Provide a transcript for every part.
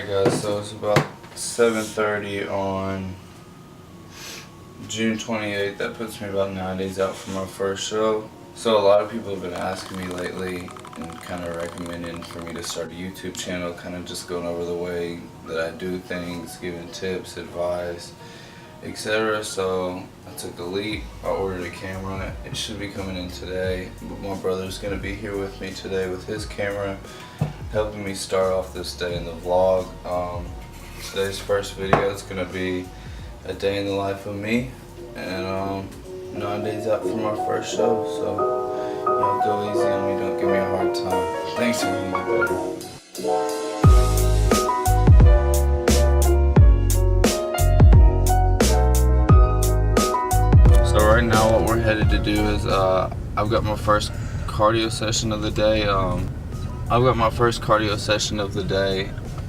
Alright guys, so it's about 7:30 on June 28th. That puts me about 9 days out from my first show. So a lot of people have been asking me lately and kind of recommending for me to start a YouTube channel, kind of just going over the way that I do things, giving tips, advice, etc. So I took the leap. I ordered a camera. It should be coming in today. But my brother's going to be here with me today with his camera, helping me start off this day in the vlog. Today's first video is going to be a day in the life of me, and 9 days out from our first show, so y'all go easy on me, don't give me a hard time. Thanks for making it better. So right now what we're headed to do is I've got my first cardio session of the day.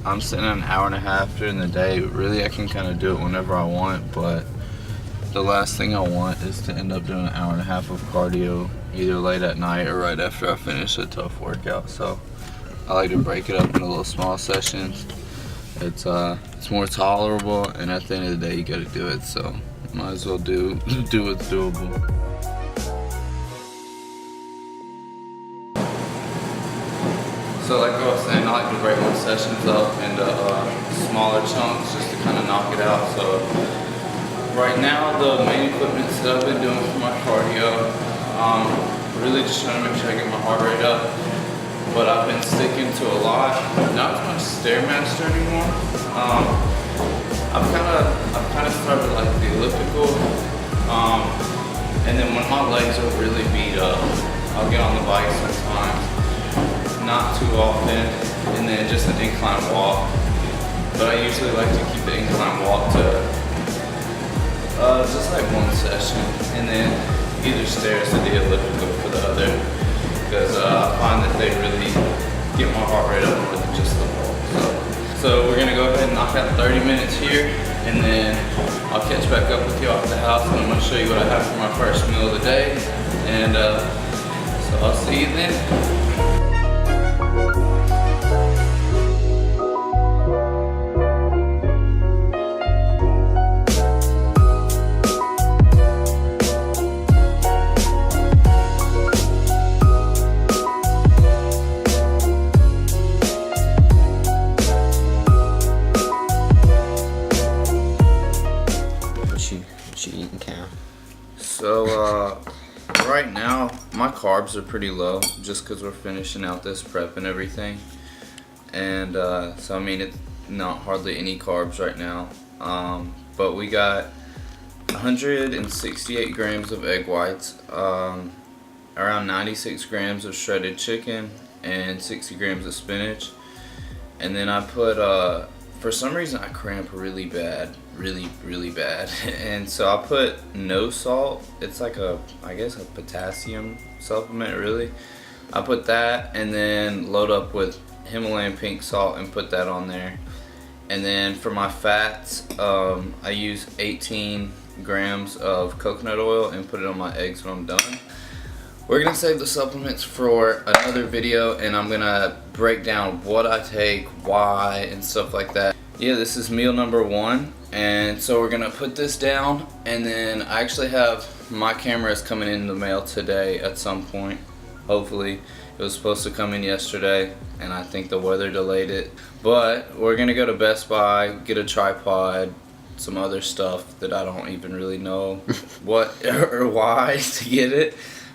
I'm sitting an hour and a half during the day. Really, I can kind of do it whenever I want, but the last thing I want is to end up doing an hour and a half of cardio either late at night or right after I finish a tough workout. So I like to break it up into little small sessions. It's more tolerable, and at the end of the day you gotta do it, so might as well do what's doable. So like I was saying, I like to break my sessions up into smaller chunks just to kind of knock it out. So right now the main equipment that I've been doing for my cardio, really just trying to make sure I get my heart rate up. But I've been sticking to a lot, not as much Stairmaster anymore. I've kind of started like the elliptical, and then when my legs are really beat up, I'll get on the bike sometimes. Not too often, and then just an incline walk. But I usually like to keep the incline walk to just like one session, and then either stairs or the elliptical for the other, because I find that they really get my heart rate up more than just the walk. So we're gonna go ahead and knock out 30 minutes here, and then I'll catch back up with you off the house, and I'm gonna show you what I have for my first meal of the day, and so I'll see you then. So right now my carbs are pretty low just because we're finishing out this prep and everything, and so I mean it's not hardly any carbs right now, but we got 168 grams of egg whites, around 96 grams of shredded chicken, and 60 grams of spinach. And then I put for some reason I cramp really bad, really bad, and so I put no salt. It's like I guess a potassium supplement, really. I put that, and then load up with Himalayan pink salt and put that on there. And then for my fats, I use 18 grams of coconut oil and put it on my eggs when I'm done. We're gonna save the supplements for another video, and I'm gonna break down what I take, why, and stuff like that. Yeah, this is meal number 1, and so we're gonna put this down, and then I actually have my camera is coming in the mail today at some point, hopefully. It was supposed to come in yesterday, and I think the weather delayed it. But we're gonna go to Best Buy, get a tripod, some other stuff that I don't even really know what or why to get it.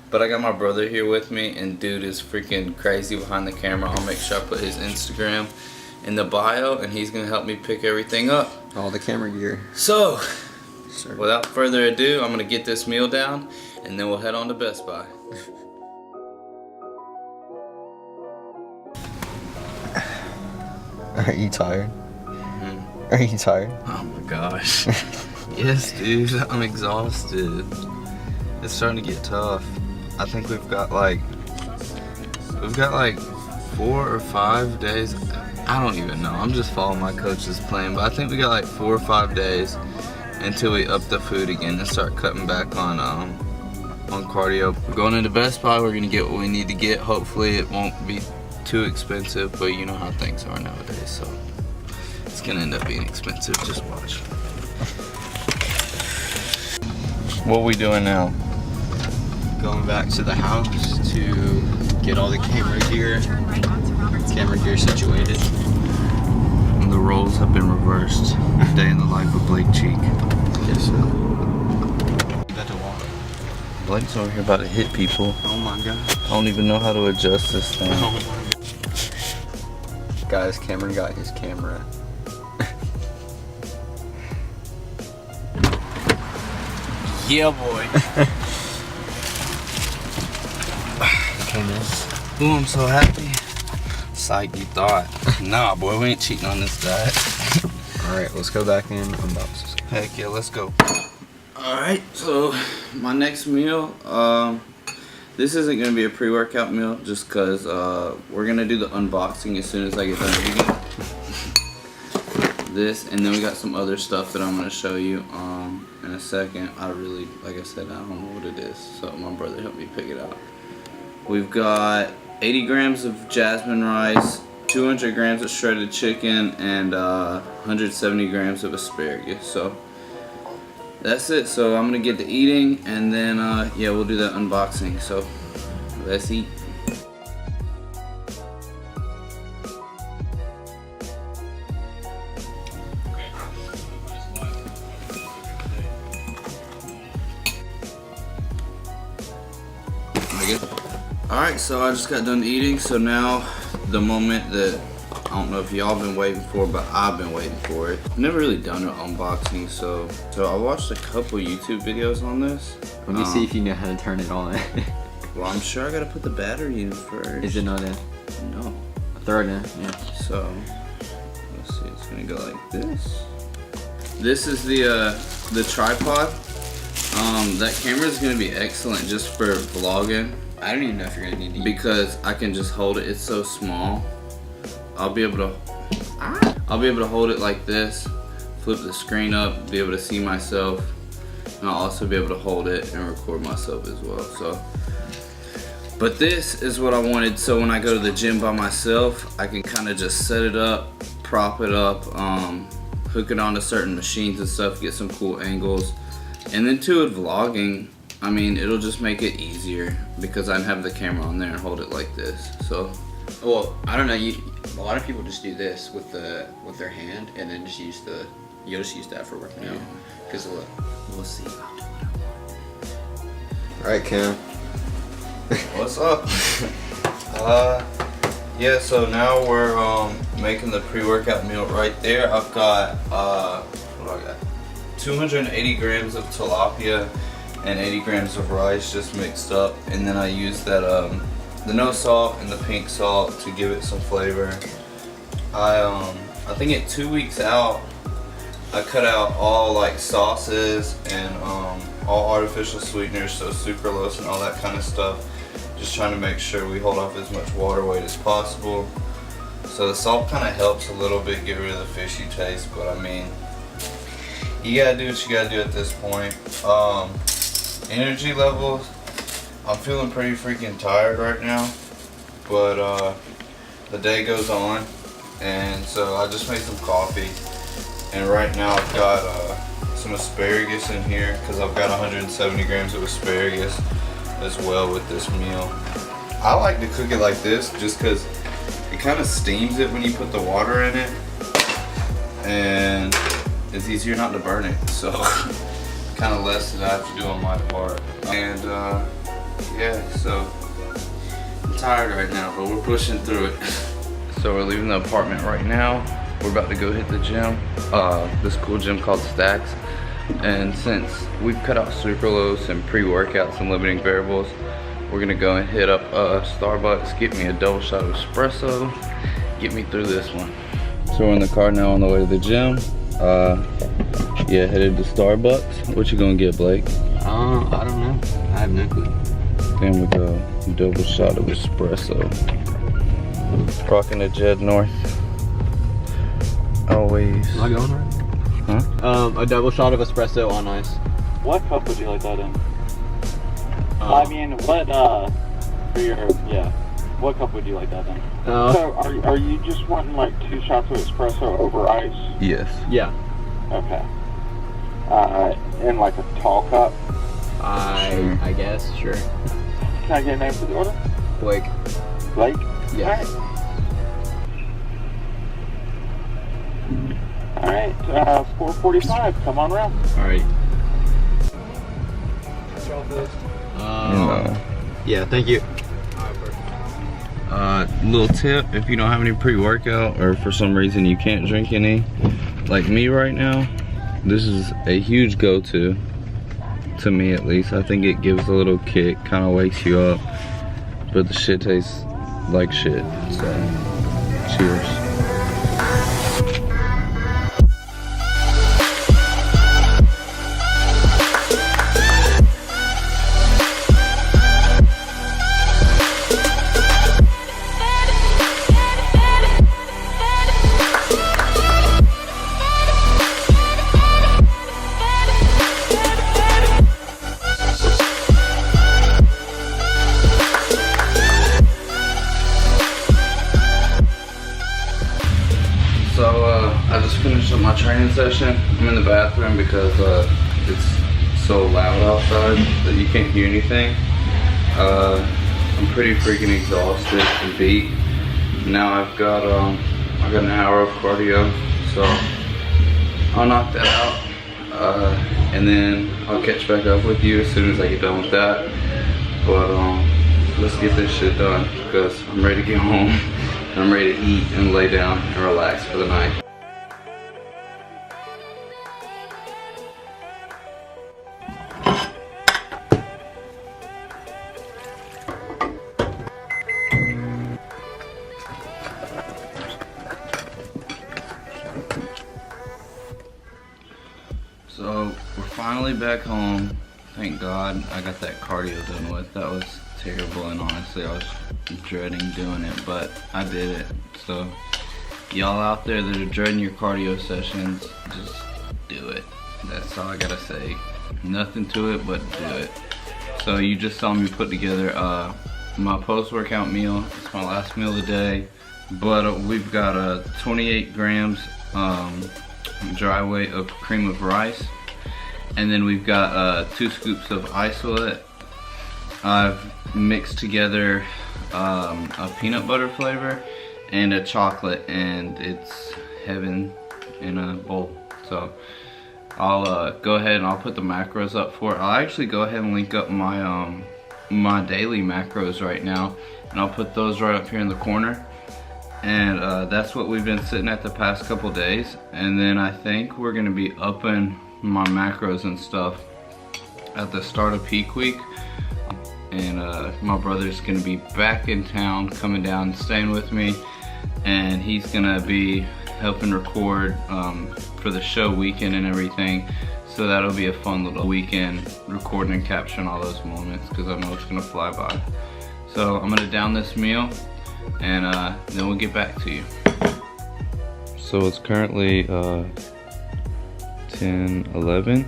But I got my brother here with me, and dude is freaking crazy behind the camera. I'll make sure I put his Instagram in the bio, and he's gonna help me pick everything up. All the camera gear. So, without further ado, I'm gonna get this meal down, and then we'll head on to Best Buy. Are you tired? Mm-hmm. Are you tired? Oh my gosh. Yes, dude, I'm exhausted. It's starting to get tough. I think we've got like 4 or 5 days. I don't even know. I'm just following my coach's plan, but I think we got like 4 or 5 days until we up the food again and start cutting back on cardio. We're going into Best Buy. We're gonna get what we need to get. Hopefully it won't be too expensive, but you know how things are nowadays. So It's gonna end up being expensive, just watch. What are we doing now? Going back to the house to get all the camera gear situated. And the roles have been reversed. Day in the life of Blake Cheek. Yes, sir. About to walk. Blake's over here about to hit people. Oh my god. I don't even know how to adjust this thing. Oh my god. Guys, Cameron got his camera. Yeah, boy. Okay, man. Ooh, I'm so happy. Psych, you thought. Nah, boy, we ain't cheating on this diet. Alright, let's go back in unbox this. Heck yeah, let's go. Alright, so my next meal, this isn't going to be a pre-workout meal just because we're going to do the unboxing as soon as I get done eating. This, and then we got some other stuff that I'm going to show you in a second. Like I said, I don't know what it is, so my brother helped me pick it out. We've got 80 grams of jasmine rice, 200 grams of shredded chicken, and 170 grams of asparagus. So that's it. So I'm gonna get to eating, and then yeah, we'll do that unboxing. So let's eat. Alright, so I just got done eating, so now the moment that I don't know if y'all been waiting for, but I've been waiting for it. I've never really done an unboxing, so I watched a couple YouTube videos on this. Let me see if you know how to turn it on. Well, I'm sure I gotta put the battery in first. Is it not in? No. Throw it in, yeah. So, let's see, it's gonna go like this. This is the tripod. That camera is gonna be excellent just for vlogging. I don't even know if you're gonna need to use because I can just hold it. It's so small. I'll be able to hold it like this, flip the screen up, be able to see myself, and I'll also be able to hold it and record myself as well. So, but this is what I wanted. So when I go to the gym by myself, I can kind of just set it up, prop it up, hook it onto certain machines and stuff, get some cool angles, and then too with vlogging, I mean, it'll just make it easier because I can have the camera on there and hold it like this. So, well, I don't know. A lot of people just do this with their hand, and then just use you'll just use that for working out. Because we'll see. All right, Cam. What's up? Yeah. So now we're making the pre-workout meal right there. I've got what do I got? 280 grams of tilapia and 80 grams of rice just mixed up, and then I use that the no salt and the pink salt to give it some flavor. I think at 2 weeks out I cut out all like sauces and all artificial sweeteners, so sucralose and all that kind of stuff, just trying to make sure we hold off as much water weight as possible. So the salt kind of helps a little bit get rid of the fishy taste, but I mean, you gotta do what you gotta do at this point. Energy levels, I'm feeling pretty freaking tired right now, but the day goes on, and so I just made some coffee, and right now I've got some asparagus in here because I've got 170 grams of asparagus as well with this meal. I like to cook it like this just because it kind of steams it when you put the water in it, and it's easier not to burn it, so kind of less that I have to do on my part. And yeah, so I'm tired right now, but we're pushing through it. So we're leaving the apartment right now. We're about to go hit the gym, this cool gym called Stacks. And since we've cut out sucralose and pre-workouts and limiting variables, we're gonna go and hit up Starbucks, get me a double shot of espresso, get me through this one. So we're in the car now on the way to the gym. Yeah, headed to Starbucks. What you gonna get, Blake? I don't know. I have no clue. Then we go double shot of espresso. Rocking the Jed North. Always. Am I going right? Huh? A double shot of espresso on ice. What cup would you like that in? I mean, what, for your, yeah. What cup would you like that then? Oh. So are you just wanting like 2 shots of espresso over ice? Yes. Yeah. Okay. In like a tall cup? I guess, sure. Can I get a name for the order? Blake. Blake? Yes. Alright, 4:45, come on around. Alright. No. Yeah, thank you. Little tip, if you don't have any pre-workout or for some reason you can't drink any, like me right now, this is a huge go-to, to me at least. I think it gives a little kick, kind of wakes you up, but the shit tastes like shit, so cheers. I just finished up my training session. I'm in the bathroom because it's so loud outside that you can't hear anything. I'm pretty freaking exhausted and beat. Now I've got an hour of cardio, so I'll knock that out, and then I'll catch back up with you as soon as I get done with that. But let's get this shit done because I'm ready to get home. And I'm ready to eat and lay down and relax for the night. So we're finally back home. Thank God I got that cardio done with. That was terrible, and honestly I was dreading doing it, but I did it. So y'all out there that are dreading your cardio sessions, just do it. That's all I gotta say. Nothing to it but do it. So you just saw me put together my post-workout meal. It's my last meal of the day, but we've got 28 grams dry weight of cream of rice, and then we've got 2 scoops of isolate. I've mixed together a peanut butter flavor and a chocolate, and it's heaven in a bowl. So I'll go ahead and I'll put the macros up for it. I'll actually go ahead and link up my my daily macros right now, and I'll put those right up here in the corner. And that's what we've been sitting at the past couple days. And then I think we're gonna be upping my macros and stuff at the start of peak week. And my brother's gonna be back in town, coming down, staying with me, and he's gonna be helping record for the show weekend and everything. So that'll be a fun little weekend, recording and capturing all those moments, because I know it's gonna fly by. So I'm gonna down this meal, and then we'll get back to you. So it's currently 10:11,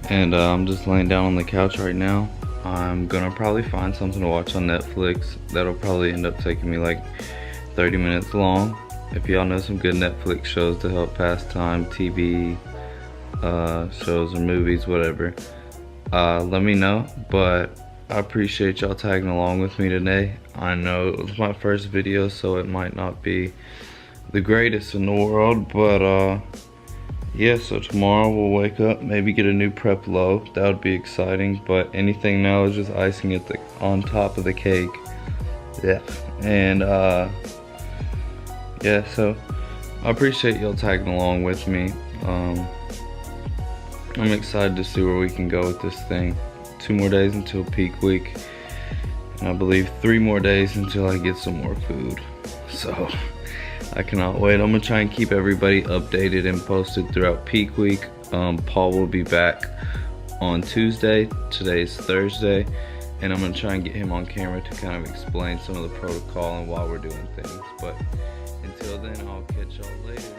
and I'm just laying down on the couch right now. I'm gonna probably find something to watch on Netflix. That'll probably end up taking me like 30 minutes long. If y'all know some good Netflix shows to help pass time, TV shows or movies, whatever, let me know. But I appreciate y'all tagging along with me today. I know it was my first video, so it might not be the greatest in the world, but yeah, so tomorrow we'll wake up, maybe get a new prep low. That would be exciting, but anything now is just icing it on top of the cake. Yeah, and yeah, so I appreciate y'all tagging along with me. I'm excited to see where we can go with this thing. 2 more days until peak week, and I believe 3 more days until I get some more food. So I cannot wait. I'm gonna try and keep everybody updated and posted throughout peak week. Paul will be back on Tuesday. Today's Thursday, and I'm gonna try and get him on camera to kind of explain some of the protocol and why we're doing things. But until then, I'll catch y'all later.